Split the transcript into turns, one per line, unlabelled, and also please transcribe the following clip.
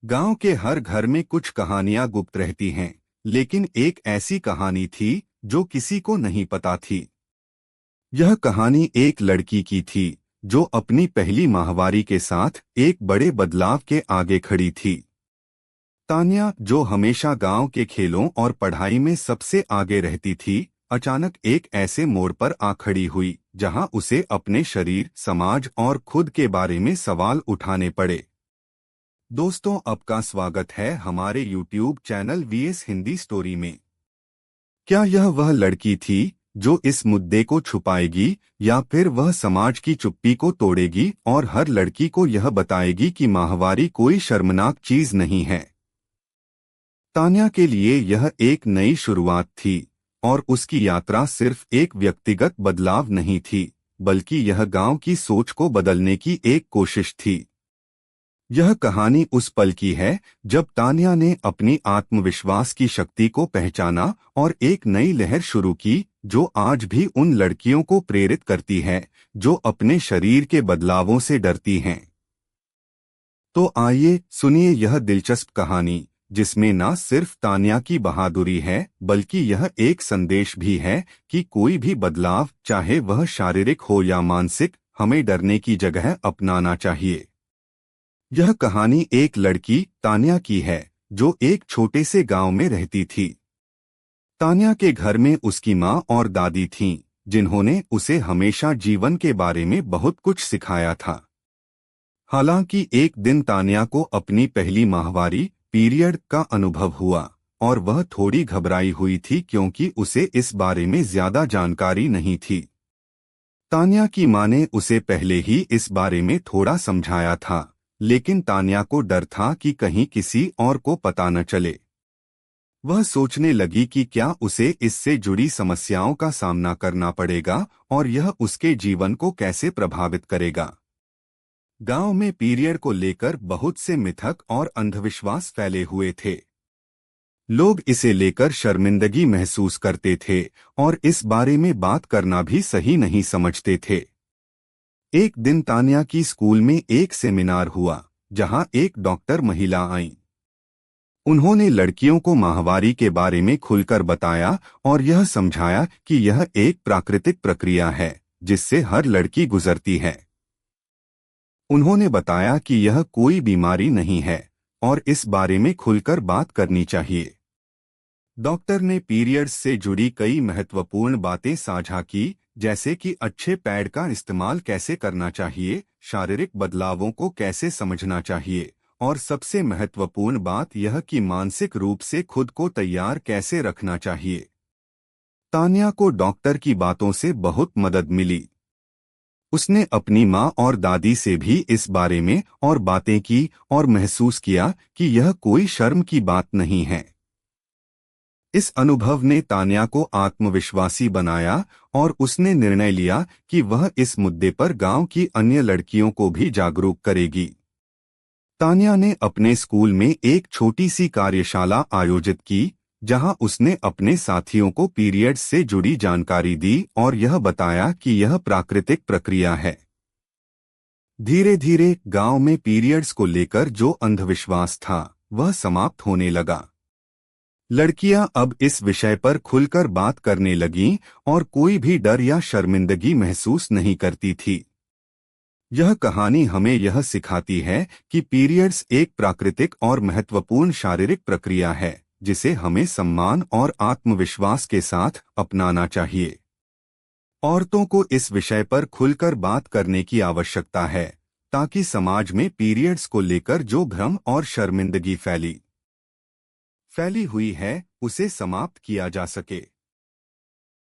गांव के हर घर में कुछ कहानियां गुप्त रहती हैं, लेकिन एक ऐसी कहानी थी जो किसी को नहीं पता थी। यह कहानी एक लड़की की थी जो अपनी पहली माहवारी के साथ एक बड़े बदलाव के आगे खड़ी थी। तान्या, जो हमेशा गांव के खेलों और पढ़ाई में सबसे आगे रहती थी, अचानक एक ऐसे मोड़ पर आ खड़ी हुई जहां उसे अपने शरीर, समाज और खुद के बारे में सवाल उठाने पड़े। दोस्तों, आपका स्वागत है हमारे YouTube channel VS Hindi story में। क्या यह वह लड़की थी जो इस मुद्दे को छुपाएगी, या फिर वह समाज की चुप्पी को तोड़ेगी और हर लड़की को यह बताएगी कि माहवारी कोई शर्मनाक चीज नहीं है? तान्या के लिए यह एक नई शुरुआत थी, और उसकी यात्रा सिर्फ एक व्यक्तिगत बदलाव नहीं थी, बल्कि यह गांव की सोच को बदलने की एक कोशिश थी। यह कहानी उस पल की है जब तान्या ने अपनी आत्मविश्वास की शक्ति को पहचाना और एक नई लहर शुरू की जो आज भी उन लड़कियों को प्रेरित करती है जो अपने शरीर के बदलावों से डरती हैं। तो आइए सुनिए यह दिलचस्प कहानी, जिसमें न सिर्फ तान्या की बहादुरी है, बल्कि यह एक संदेश भी है कि कोई भी बदलाव, चाहे वह शारीरिक हो या मानसिक, हमें डरने की जगह अपनाना चाहिए। यह कहानी एक लड़की तान्या की है जो एक छोटे से गांव में रहती थी। तान्या के घर में उसकी माँ और दादी थीं, जिन्होंने उसे हमेशा जीवन के बारे में बहुत कुछ सिखाया था। हालांकि एक दिन तान्या को अपनी पहली माहवारी पीरियड का अनुभव हुआ, और वह थोड़ी घबराई हुई थी क्योंकि उसे इस बारे में ज्यादा जानकारी नहीं थी। तान्या की माँ ने उसे पहले ही इस बारे में थोड़ा समझाया था, लेकिन तान्या को डर था कि कहीं किसी और को पता न चले। वह सोचने लगी कि क्या उसे इससे जुड़ी समस्याओं का सामना करना पड़ेगा और यह उसके जीवन को कैसे प्रभावित करेगा। गांव में पीरियड को लेकर बहुत से मिथक और अंधविश्वास फैले हुए थे। लोग इसे लेकर शर्मिंदगी महसूस करते थे और इस बारे में बात करना भी सही नहीं समझते थे। एक दिन तान्या की स्कूल में एक सेमिनार हुआ जहां एक डॉक्टर महिला आईं। उन्होंने लड़कियों को माहवारी के बारे में खुलकर बताया और यह समझाया कि यह एक प्राकृतिक प्रक्रिया है जिससे हर लड़की गुजरती है। उन्होंने बताया कि यह कोई बीमारी नहीं है और इस बारे में खुलकर बात करनी चाहिए। डॉक्टर ने पीरियड्स से जुड़ी कई महत्वपूर्ण बातें साझा की, जैसे कि अच्छे पैड का इस्तेमाल कैसे करना चाहिए, शारीरिक बदलावों को कैसे समझना चाहिए, और सबसे महत्वपूर्ण बात यह कि मानसिक रूप से खुद को तैयार कैसे रखना चाहिए। तान्या को डॉक्टर की बातों से बहुत मदद मिली। उसने अपनी माँ और दादी से भी इस बारे में और बातें की और महसूस किया कि यह कोई शर्म की बात नहीं है। इस अनुभव ने तान्या को आत्मविश्वासी बनाया और उसने निर्णय लिया कि वह इस मुद्दे पर गांव की अन्य लड़कियों को भी जागरूक करेगी। तान्या ने अपने स्कूल में एक छोटी सी कार्यशाला आयोजित की, जहां उसने अपने साथियों को पीरियड्स से जुड़ी जानकारी दी और यह बताया कि यह प्राकृतिक प्रक्रिया है। धीरे धीरे गांव में पीरियड्स को लेकर जो अंधविश्वास था वह समाप्त होने लगा। लड़कियां अब इस विषय पर खुलकर बात करने लगीं और कोई भी डर या शर्मिंदगी महसूस नहीं करती थी। यह कहानी हमें यह सिखाती है कि पीरियड्स एक प्राकृतिक और महत्वपूर्ण शारीरिक प्रक्रिया है जिसे हमें सम्मान और आत्मविश्वास के साथ अपनाना चाहिए। औरतों को इस विषय पर खुलकर बात करने की आवश्यकता है ताकि समाज में पीरियड्स को लेकर जो भ्रम और शर्मिंदगी फैली हुई है उसे समाप्त किया जा सके।